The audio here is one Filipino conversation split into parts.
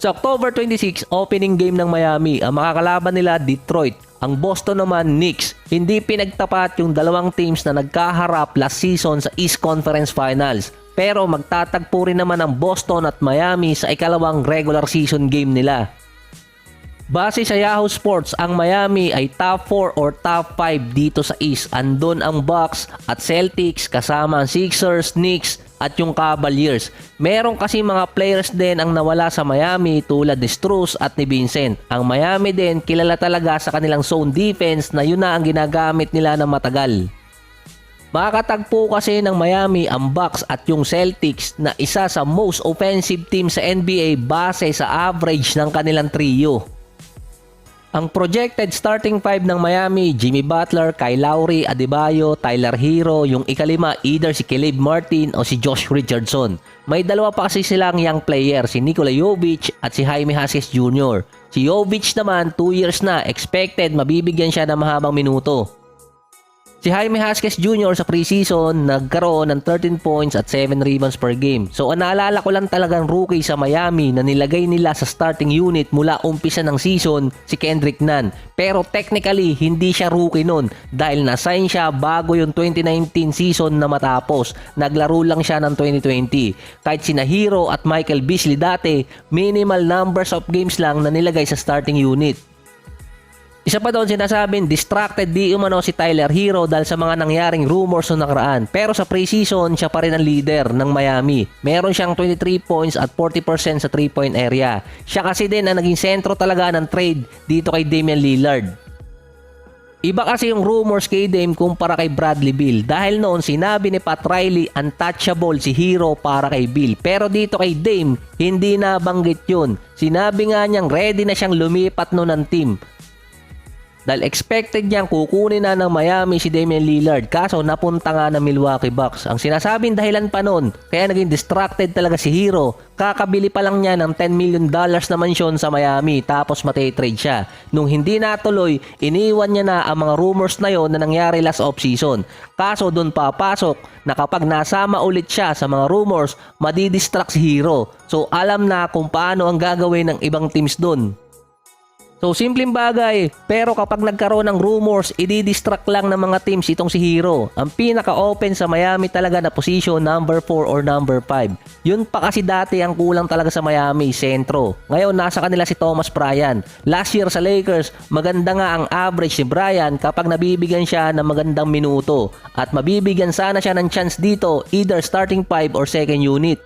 Sa October 26, opening game ng Miami, ang makakalaban nila Detroit. Ang Boston naman, Knicks. Hindi pinagtapat yung dalawang teams na nagkaharap last season sa East Conference Finals. Pero magtatagpo rin naman ang Boston at Miami sa ikalawang regular season game nila. Base sa Yahoo Sports, ang Miami ay top 4 or top 5 dito sa East. Andun ang Bucks at Celtics kasama ang Sixers, Knicks at yung Cavaliers. Meron kasi mga players din ang nawala sa Miami tulad ni Strus at ni Vincent. Ang Miami din kilala talaga sa kanilang zone defense na yun na ang ginagamit nila ng matagal. Makakatagpo kasi ng Miami ang Bucks at yung Celtics na isa sa most offensive team sa NBA base sa average ng kanilang trio. Ang projected starting five ng Miami, Jimmy Butler, Kyle Lowry, Adebayo, Tyler Hero, yung ikalima either si Caleb Martin o si Josh Richardson. May dalawa pa kasi silang young player, si Nikola Jovic at si Jaime Jaquez Jr. Si Jovic naman 2 years na, expected mabibigyan siya ng mahabang minuto. Si Jaime Jaquez Jr. sa preseason nagkaroon ng 13 points at 7 rebounds per game. So naalala ko lang talagang rookie sa Miami na nilagay nila sa starting unit mula umpisa ng season si Kendrick Nunn. Pero technically hindi siya rookie nun dahil na-sign siya bago yung 2019 season na matapos. Naglaro lang siya ng 2020. Kahit sina Hero at Michael Beasley dati, minimal numbers of games lang na nilagay sa starting unit. Isa pa doon sinasabing distracted di umano si Tyler Hero dahil sa mga nangyaring rumors noong nakaraan. Pero sa preseason, siya pa rin ang leader ng Miami. Meron siyang 23 points at 40% sa 3-point area. Siya kasi din ang naging sentro talaga ng trade dito kay Damian Lillard. Iba kasi yung rumors kay Dame kumpara kay Bradley Beal dahil noon sinabi ni Pat Riley untouchable si Hero para kay Beal. Pero dito kay Dame, hindi nabanggit yun. Sinabi nga niyang ready na siyang lumipat noon ng team. Dahil expected niyang kukunin na ng Miami si Damian Lillard kaso napunta nga ng Milwaukee Bucks. Ang sinasabing dahilan pa nun kaya naging distracted talaga si Hero. Kakabili pa lang niya ng $10 million na mansyon sa Miami tapos mate-trade siya. Nung hindi natuloy, iniwan niya na ang mga rumors na yon na nangyari last offseason. Kaso dun papasok na kapag nasama ulit siya sa mga rumors, madidistract si Hero. So alam na kung paano ang gagawin ng ibang teams dun. So simpleng bagay, pero kapag nagkaroon ng rumors, i-distract lang ng mga teams itong si Hero. Ang pinaka-open sa Miami talaga na position, number 4 or number 5. Yun pa kasi dati ang kulang talaga sa Miami, sentro. Ngayon nasa kanila si Thomas Bryant. Last year sa Lakers, maganda nga ang average ni Bryant kapag nabibigyan siya ng magandang minuto. At mabibigyan sana siya ng chance dito, either starting 5 or second unit.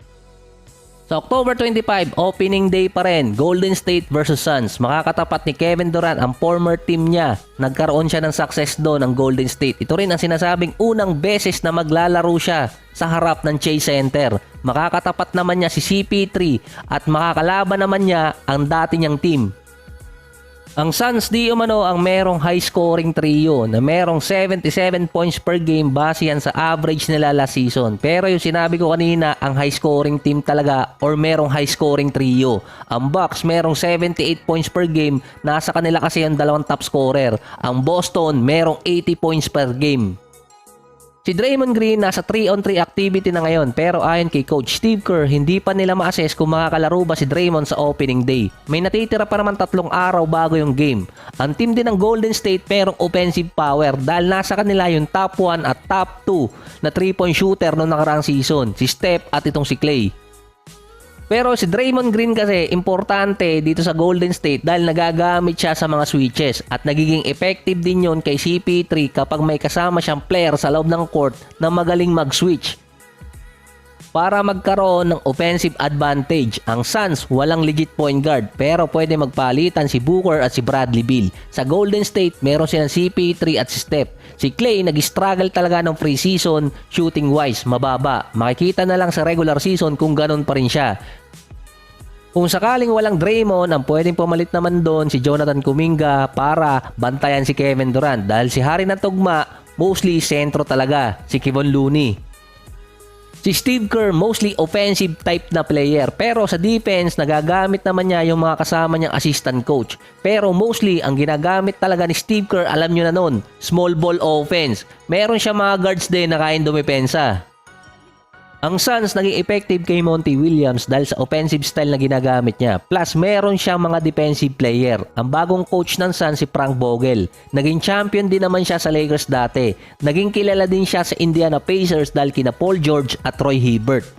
Sa October 25, opening day pa rin, Golden State versus Suns. Makakatapat ni Kevin Durant ang former team niya. Nagkaroon siya ng success doon ng Golden State. Ito rin ang sinasabing unang beses na maglalaro siya sa harap ng Chase Center. Makakatapat naman niya si CP3 at makakalaban naman niya ang dati niyang team. Ang Suns di umano ang merong high scoring trio na merong 77 points per game base yan sa average nila last season. Pero yung sinabi ko kanina, ang high scoring team talaga or merong high scoring trio. Ang Bucks merong 78 points per game, nasa kanila kasi yung dalawang top scorer. Ang Boston merong 80 points per game. Si Draymond Green nasa 3-on-3 activity na ngayon pero ayon kay Coach Steve Kerr, hindi pa nila ma-assess kung makakalaro ba si Draymond sa opening day. May natitira pa naman 3 araw bago yung game. Ang team din ng Golden State merong offensive power dahil nasa kanila yung top 1 at top 2 na 3-point shooter noong nakaraang season, si Steph at itong si Klay. Pero si Draymond Green kasi importante dito sa Golden State dahil nagagamit siya sa mga switches at nagiging effective din yon kay CP3 kapag may kasama siyang player sa loob ng court na magaling mag-switch. Para magkaroon ng offensive advantage, ang Suns walang legit point guard pero pwede magpalitan si Booker at si Bradley Beal. Sa Golden State, meron silang CP3 at si Steph. Si Klay nag-struggle talaga ng preseason shooting wise, mababa. Makikita na lang sa regular season kung ganun pa rin siya. Kung sakaling walang Draymond, ang pwedeng pumalit naman doon si Jonathan Kuminga para bantayan si Kevin Durant dahil si hari ng tugma mostly sentro talaga, si Kevon Looney. Si Steve Kerr mostly offensive type na player pero sa defense nagagamit naman niya yung mga kasama niyang assistant coach. Pero mostly ang ginagamit talaga ni Steve Kerr, alam niyo na nun, small ball offense. Meron siya mga guards din na kayang dumepensa. Ang Suns naging effective kay Monty Williams dahil sa offensive style na ginagamit niya. Plus, meron siyang mga defensive player. Ang bagong coach ng Suns si Frank Vogel. Naging champion din naman siya sa Lakers dati. Naging kilala din siya sa Indiana Pacers dahil kina Paul George at Roy Hibbert.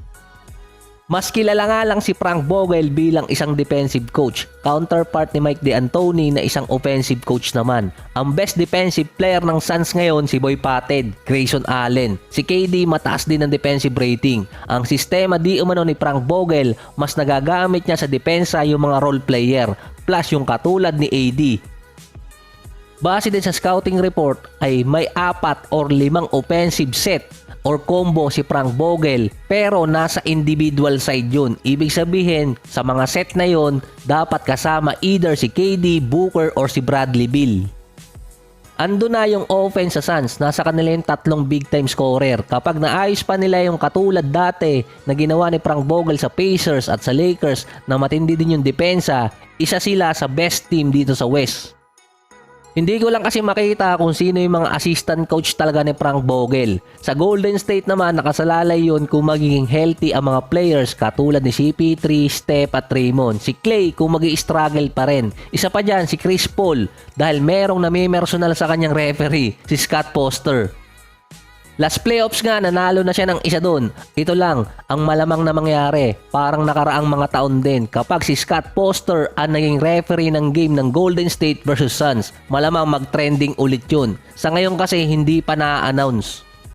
Mas kilala nga lang si Frank Vogel bilang isang defensive coach, counterpart ni Mike D'Antoni na isang offensive coach naman. Ang best defensive player ng Suns ngayon si Boy Pated, Grayson Allen. Si KD mataas din ang defensive rating. Ang sistema di umano ni Frank Vogel, mas nagagamit niya sa depensa yung mga role player, plus yung katulad ni AD. Base din sa scouting report ay may 4 or 5 offensive set or combo si Frank Vogel, pero nasa individual side yun. Ibig sabihin, sa mga set na yun, dapat kasama either si KD, Booker, or si Bradley Beal. Ando na yung offense sa Suns, nasa kanila yung 3 big time scorer. Kapag naayos pa nila yung katulad dati na ginawa ni Frank Vogel sa Pacers at sa Lakers na matindi din yung depensa, isa sila sa best team dito sa West. Hindi ko lang kasi makita kung sino yung mga assistant coach talaga ni Frank Vogel. Sa Golden State naman, nakasalalay yun kung magiging healthy ang mga players katulad ni CP3, Steph at Raymond. Si Clay kung magi-struggle pa rin. Isa pa dyan si Chris Paul dahil merong namimersonal sa kanyang referee, si Scott Foster. Last playoffs nga, nanalo na siya ng isa doon. Ito lang, ang malamang na mangyari. Parang nakaraang mga taon din. Kapag si Scott Foster ang naging referee ng game ng Golden State versus Suns, malamang mag-trending ulit yun. Sa ngayon kasi, hindi pa na-announce.